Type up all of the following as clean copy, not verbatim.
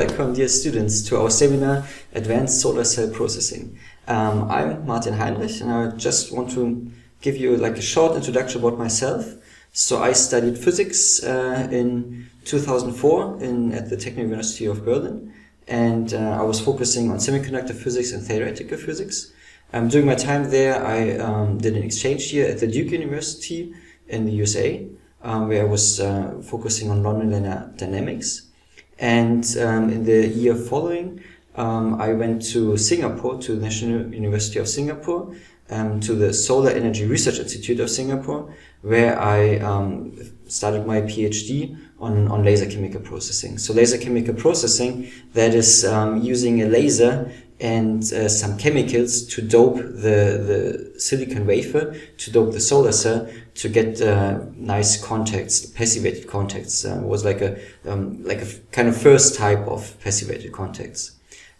welcome, dear students, to our seminar, Advanced Solar Cell Processing. I'm Martin Heinrich, and I just want to give you like a short introduction about myself. So I studied physics in 2004 at the Technical University of Berlin, and I was focusing on semiconductor physics and theoretical physics. During my time there, I did an exchange year at the Duke University in the USA, where I was focusing on nonlinear dynamics. And in the year following, I went to Singapore, to the National University of Singapore, to the Solar Energy Research Institute of Singapore, where I started my PhD on laser chemical processing. So laser chemical processing, that is using a laser and some chemicals to dope the silicon wafer, to dope the solar cell, to get nice contacts, passivated contacts. It was like a kind of first type of passivated contacts.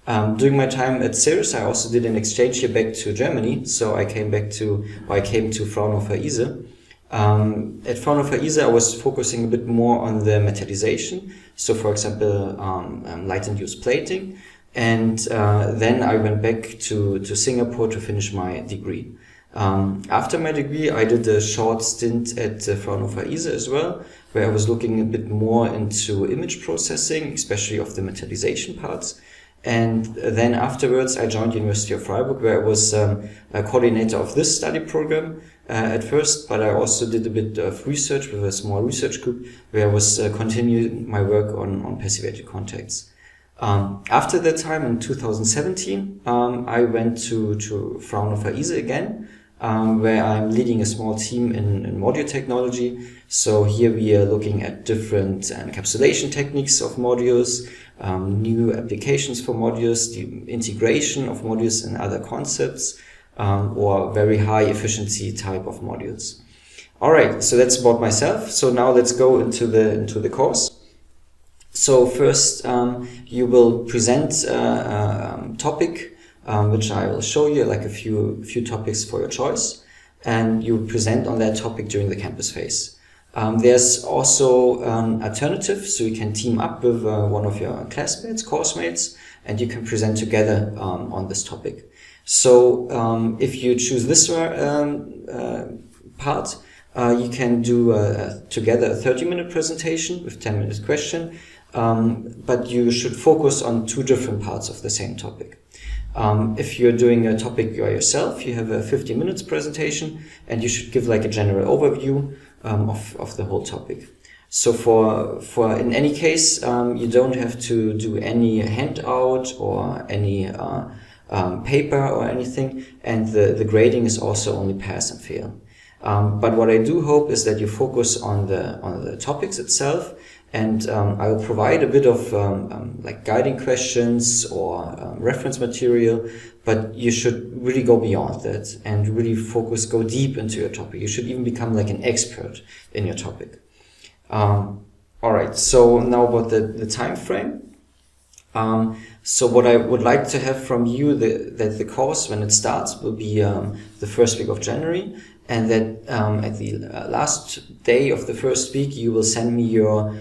During my time at CERS, I also did an exchange year back to Germany. So I came to Fraunhofer ISE. At Fraunhofer ISE, I was focusing a bit more on the metallization. So, for example, light-induced plating. And then I went back to Singapore to finish my degree. After my degree, I did a short stint at Fraunhofer ISE as well, where I was looking a bit more into image processing, especially of the metallization parts. And then afterwards, I joined the University of Freiburg, where I was a coordinator of this study program at first, but I also did a bit of research with a small research group, where I was continuing my work on passivated contacts. After that time, in 2017, I went to Fraunhofer ISE again, where I'm leading a small team in module technology. So here we are looking at different encapsulation techniques of modules, new applications for modules, the integration of modules and other concepts, or very high efficiency type of modules. All right, so that's about myself. So now let's go into the course. So first, you will present a topic, which I will show you, like a few topics for your choice, and you present on that topic during the campus phase. There's also an alternative, so you can team up with one of your classmates, course-mates, and you can present together on this topic. So if you choose this part, you can do together a 30-minute presentation with 10-minute question, but you should focus on two different parts of the same topic. If you're doing a topic by yourself, you have a 50 minutes presentation, and you should give like a general overview of the whole topic. So for in any case, you don't have to do any handout or any paper or anything, and the grading is also only pass and fail. But what I do hope is that you focus on the topics itself, and I will provide a bit of like guiding questions or reference material, but you should really go beyond that and really go deep into your topic. You should even become like an expert in your topic. All right, so now about the time frame. So what I would like to have from you, that the course, when it starts, will be the first week of January, and that at the last day of the first week, you will send me your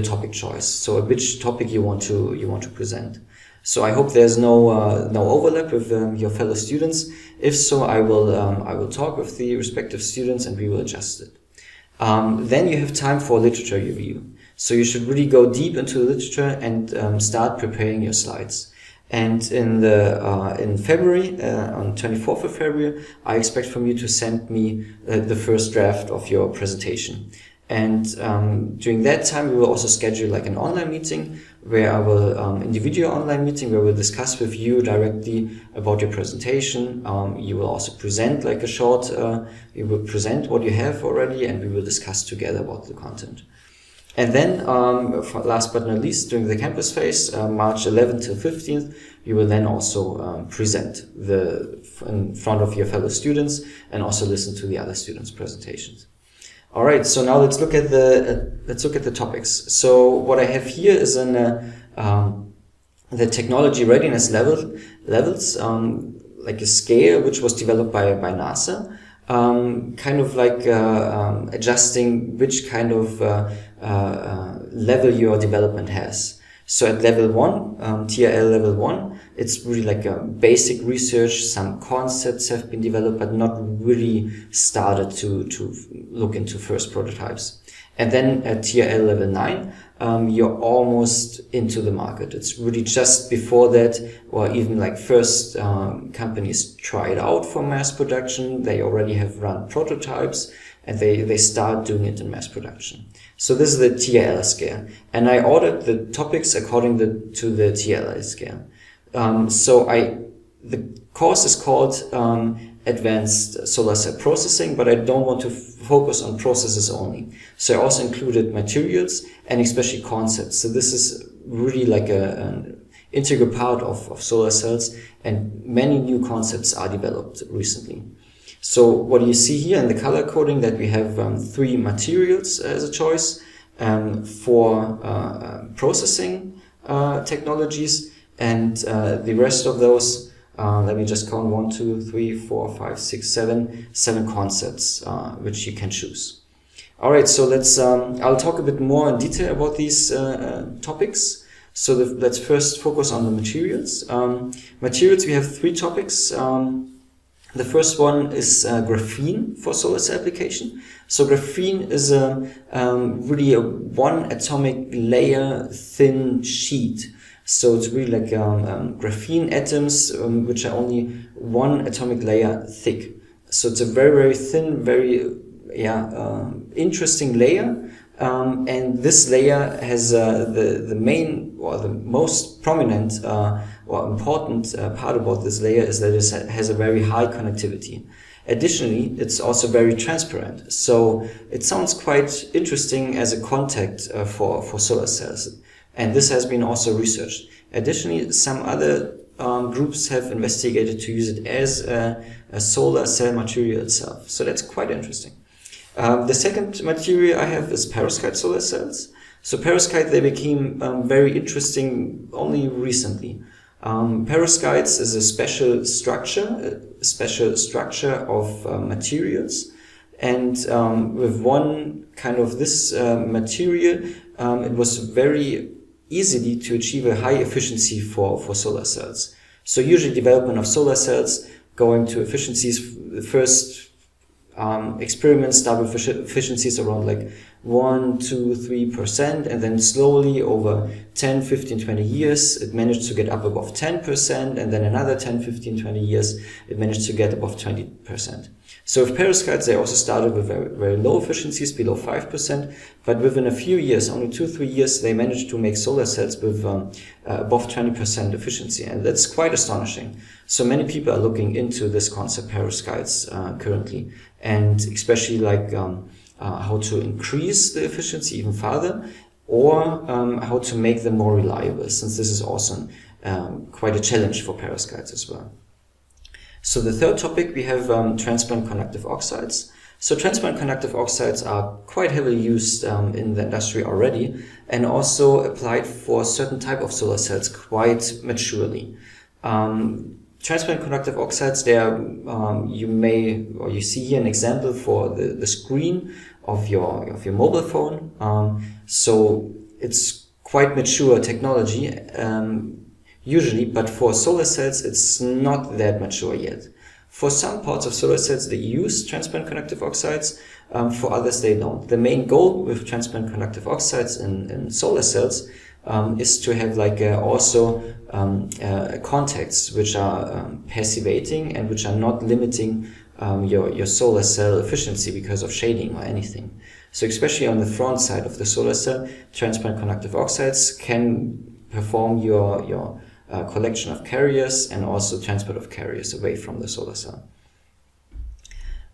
topic choice. So which topic you want to present. So I hope there's no overlap with your fellow students. If so, I will talk with the respective students and we will adjust it. Then you have time for literature review. So you should really go deep into the literature and start preparing your slides. And in February, on 24th of February, I expect from you to send me the first draft of your presentation. And during that time, we will also schedule like an online meeting where I will, individual online meeting where we'll discuss with you directly about your presentation. You will also present like you will present what you have already, and we will discuss together about the content. And then, last but not least, during the campus phase, March 11th to 15th, you will then also present in front of your fellow students and also listen to the other students' presentations. All right, so now let's look at the topics. So what I have here is the technology readiness levels, like a scale which was developed by NASA. Kind of like adjusting which kind of level your development has. So at level 1, TRL level 1, it's really like a basic research. Some concepts have been developed, but not really started to look into first prototypes. And then at TRL level 9, you're almost into the market. It's really just before that, or even like first companies try it out for mass production. They already have run prototypes, and they start doing it in mass production. So this is the TRL scale. And I ordered the topics according to the TRL scale. The course is called Advanced Solar Cell Processing, but I don't want to focus on processes only. So I also included materials and especially concepts. So this is really like an integral part of solar cells, and many new concepts are developed recently. So what you see here in the color coding, that we have 3 materials as a choice for processing technologies, and the rest of those, let me just count 1, 2, 3, 4, 5, 6, 7 concepts which you can choose. Alright, so let's I'll talk a bit more in detail about these topics. So let's first focus on the materials. Materials, we have 3 topics. The first one is graphene for solar cell application. So graphene is really a 1 atomic layer thin sheet. So it's really like graphene atoms which are only 1 atomic layer thick. So it's a very, very thin, very interesting layer. And this layer has the main or the most prominent or important part about this layer is that it has a very high conductivity. Additionally, it's also very transparent. So it sounds quite interesting as a contact for solar cells. And this has been also researched. Additionally, some other groups have investigated to use it as a solar cell material itself. So that's quite interesting. The second material I have is perovskite solar cells. So perovskite, they became very interesting only recently. Perovskites is a special structure of materials, and with one kind of this material, it was very easily to achieve a high efficiency for solar cells. So usually development of solar cells going to efficiencies, the first experiments start with efficiencies around like 1, 2, 3%, and then slowly over 10, 15, 20 years it managed to get up above 10%, and then another 10, 15, 20 years it managed to get above 20%. So with perovskites, they also started with very, very low efficiencies, below 5%, but within a few years, only 2-3 years, they managed to make solar cells with above 20% efficiency, and that's quite astonishing. So many people are looking into this concept, perovskites, currently, and especially like how to increase the efficiency even further, or how to make them more reliable, since this is also quite a challenge for perovskites as well. So the third topic, we have transparent conductive oxides. So transparent conductive oxides are quite heavily used in the industry already, and also applied for certain type of solar cells quite maturely. Transparent conductive oxides, they are, you see here an example for the screen of your mobile phone. So it's quite mature technology, usually, but for solar cells, it's not that mature yet. For some parts of solar cells, they use transparent conductive oxides. For others, they don't. The main goal with transparent conductive oxides in solar cells is to have like contacts which are passivating and which are not limiting your solar cell efficiency because of shading or anything. So especially on the front side of the solar cell, transparent conductive oxides can perform your collection of carriers and also transport of carriers away from the solar cell.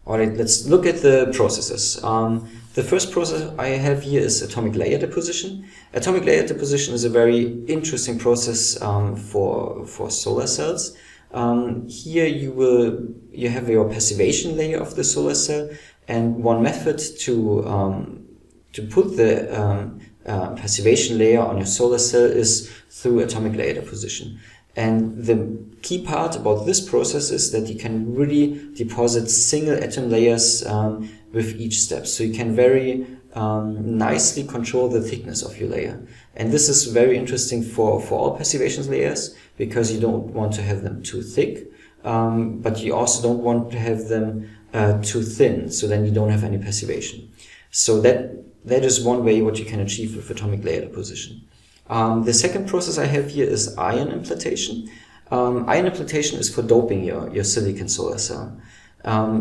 Alright, let's look at the processes. The first process I have here is atomic layer deposition. Atomic layer deposition is a very interesting process for solar cells. Here you have your passivation layer of the solar cell, and one method to put the passivation layer on your solar cell is through atomic layer deposition. And the key part about this process is that you can really deposit single atom layers with each step. So you can very nicely control the thickness of your layer. And this is very interesting for all passivation layers, because you don't want to have them too thick, but you also don't want to have them too thin, so then you don't have any passivation. So that is one way what you can achieve with atomic layer deposition. The second process I have here is ion implantation. Ion implantation is for doping your silicon solar cell.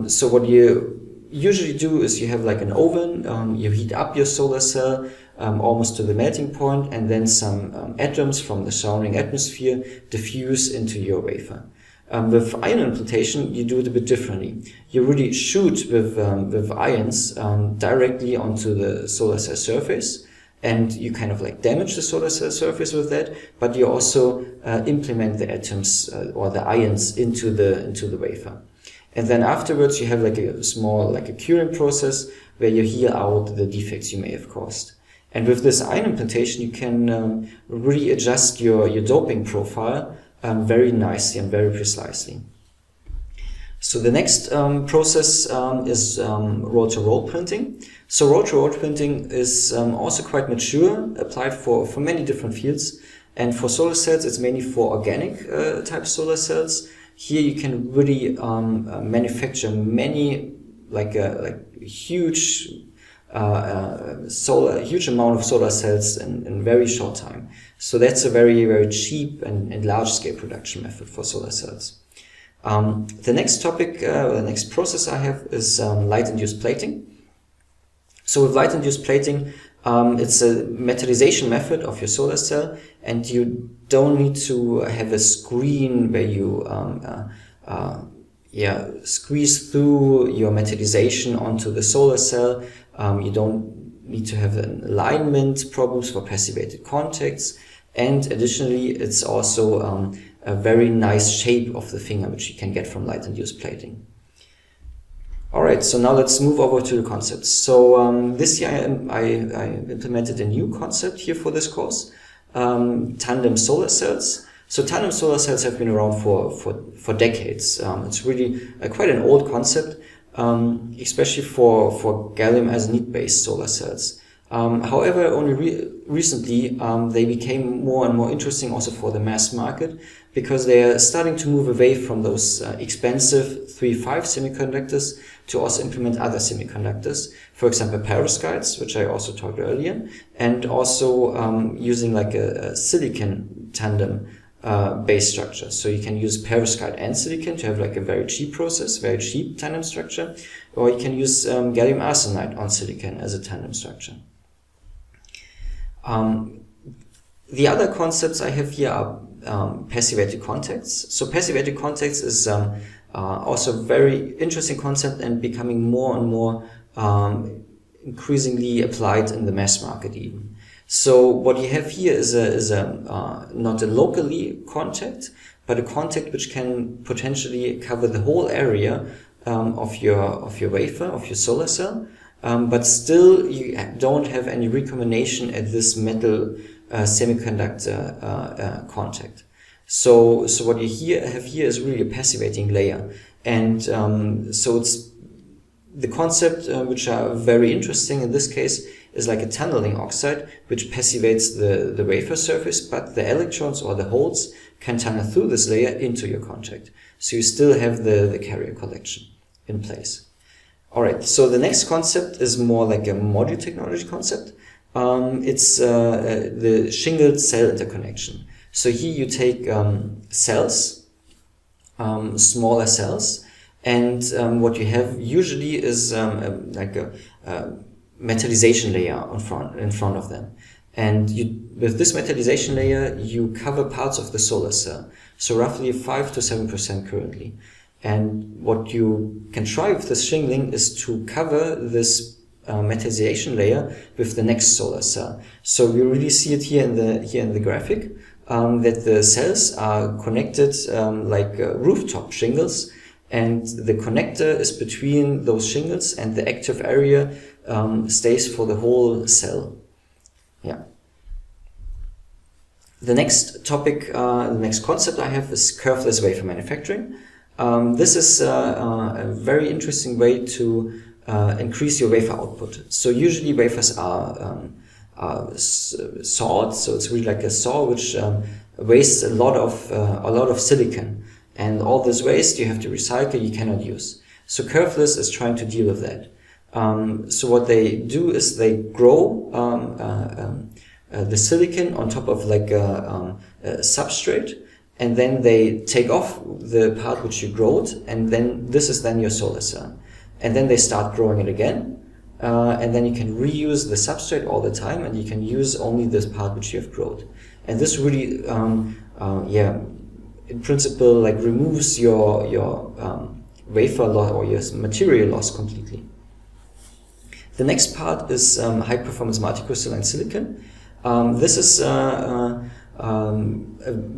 So what you usually do is you have like an oven, you heat up your solar cell almost to the melting point, and then some atoms from the surrounding atmosphere diffuse into your wafer. With ion implantation, you do it a bit differently. You really shoot with ions directly onto the solar cell surface, and you kind of like damage the solar cell surface with that, but you also implement the atoms or the ions into the wafer. And then afterwards you have like a small, like a curing process where you heal out the defects you may have caused. And with this ion implantation, you can really adjust your doping profile very nicely and very precisely. So the next process is roll-to-roll printing. So roll-to-roll printing is also quite mature, applied for many different fields. And for solar cells, it's mainly for organic type solar cells. Here you can really manufacture many, like huge huge amount of solar cells in very short time. So that's a very, very cheap and large scale production method for solar cells. The next topic, the next process I have is light-induced plating. So with light-induced plating, it's a metallization method of your solar cell, and you don't need to have a screen where you squeeze through your metallization onto the solar cell. You don't need to have alignment problems for passivated contacts, and additionally it's also a very nice shape of the finger which you can get from light-induced plating. Alright, so now let's move over to the concepts. So this year I implemented a new concept here for this course, tandem solar cells. So tandem solar cells have been around for decades. It's really quite an old concept, especially for gallium arsenide based solar cells. However, only recently they became more and more interesting also for the mass market, because they are starting to move away from those expensive 3-5 semiconductors to also implement other semiconductors. For example, perovskites, which I also talked earlier, and also using like a silicon tandem base structure. So you can use perovskite and silicon to have like a very cheap process, very cheap tandem structure, or you can use gallium arsenide on silicon as a tandem structure. The other concepts I have here are passivated contacts. So passivated contacts is also a very interesting concept and becoming more and more increasingly applied in the mass market even. So what you have here is not a locally contact, but a contact which can potentially cover the whole area of your wafer, of your solar cell, but still you don't have any recombination at this metal semiconductor contact. So what you have here is really a passivating layer, and so it's the concept which are very interesting in this case is like a tunneling oxide which passivates the wafer surface, but the electrons or the holes can tunnel through this layer into your contact. So you still have the carrier collection in place. Alright, so the next concept is more like a module technology concept. It's the shingled cell interconnection. So here you take cells, smaller cells, and what you have usually is like a metallization layer in front of them. And with this metallization layer, you cover parts of the solar cell. So roughly 5 to 7% currently. And what you can try with this shingling is to cover this metallization layer with the next solar cell. So we really see it here in the graphic, that the cells are connected like rooftop shingles, and the connector is between those shingles, and the active area stays for the whole cell. Yeah. The next topic, the next concept I have is curveless wafer manufacturing. This is a very interesting way to increase your wafer output. So usually wafers are sawed, so it's really like a saw which wastes a lot of silicon, and all this waste you have to recycle, you cannot use. So Curveless is trying to deal with that. So what they do is they grow the silicon on top of like a substrate, and then they take off the part which you growed, and then this is then your solar cell. And then they start growing it again, and then you can reuse the substrate all the time, and you can use only this part which you have grown. And this really, in principle, like removes your wafer loss or your material loss completely. The next part is high performance multicrystalline silicon. This is a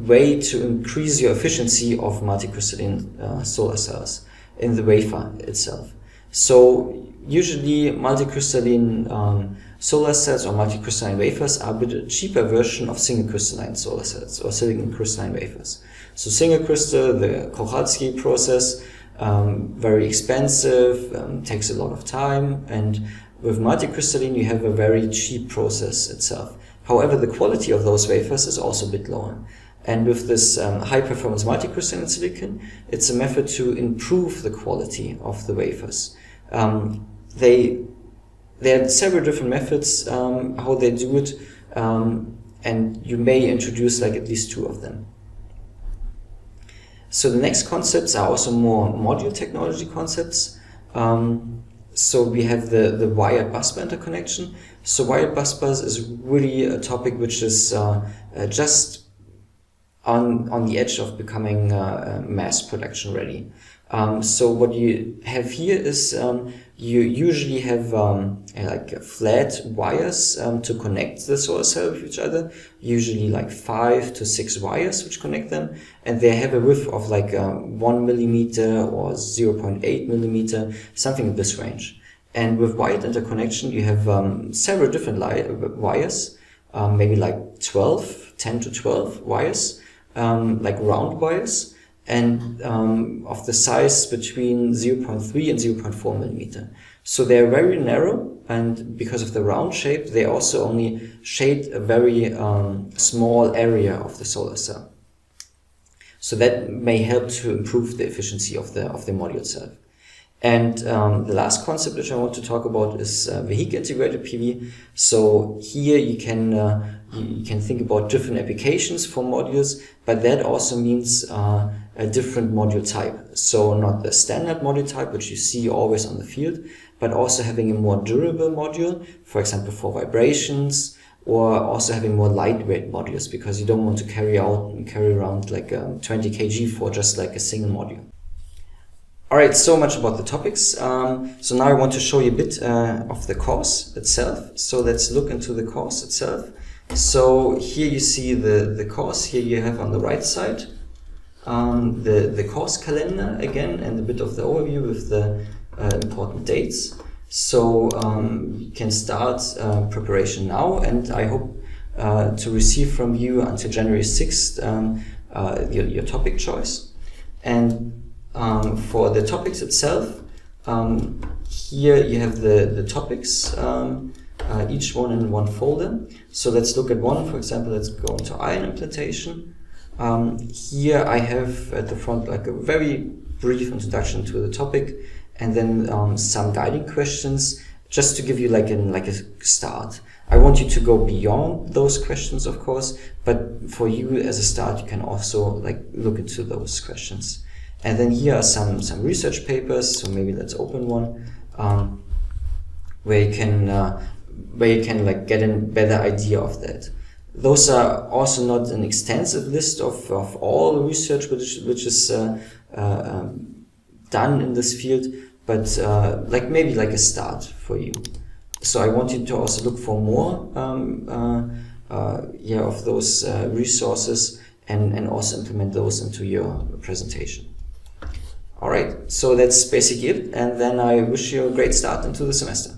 way to increase your efficiency of multicrystalline solar cells in the wafer itself. So usually multicrystalline solar cells or multicrystalline wafers are a bit cheaper version of single crystalline solar cells or silicon crystalline wafers. So single crystal, the Kowalski process, very expensive, takes a lot of time, and with multicrystalline you have a very cheap process itself. However, the quality of those wafers is also a bit lower. And with this high performance multicrystalline silicon, it's a method to improve the quality of the wafers. There are several different methods how they do it, and you may introduce like at least 2 of them. So the next concepts are also more module technology concepts. So we have the wired busbar interconnection. So wired busbars is really a topic which is just on the edge of becoming mass production ready. So what you have here is you usually have like flat wires to connect the solar cell with each other, usually like 5 to 6 wires which connect them, and they have a width of like 1 millimeter or 0.8 millimeter, something in this range. And with wired interconnection you have several different wires, maybe like 10 to 12 wires, like round wires, and of the size between 0.3 and 0.4 millimeter. So they are very narrow, and because of the round shape, they also only shade a very small area of the solar cell. So that may help to improve the efficiency of the module itself. And the last concept which I want to talk about is vehicle integrated PV. So here you can think about different applications for modules, but that also means a different module type. So not the standard module type which you see always on the field, but also having a more durable module, for example for vibrations, or also having more lightweight modules, because you don't want to carry around like 20 kg for just like a single module. Alright, so much about the topics. So now I want to show you a bit of the course itself. So let's look into the course itself. So here you see the course. Here you have on the right side the course calendar again, and a bit of the overview with the important dates. So you can start preparation now, and I hope to receive from you until January 6th your topic choice. And for the topics itself, here you have the topics, each one in one folder. So let's look at one. For example, let's go into ion implantation. Here I have at the front like a very brief introduction to the topic, and then some guiding questions just to give you like a start. I want you to go beyond those questions, of course, but for you as a start, you can also like look into those questions. And then here are some research papers. So maybe let's open one where you can like get a better idea of that. Those are also not an extensive list of all the research which is done in this field, but like maybe like a start for you. So I want you to also look for more of those resources and also implement those into your presentation. Alright, so that's basically it, and then I wish you a great start into the semester.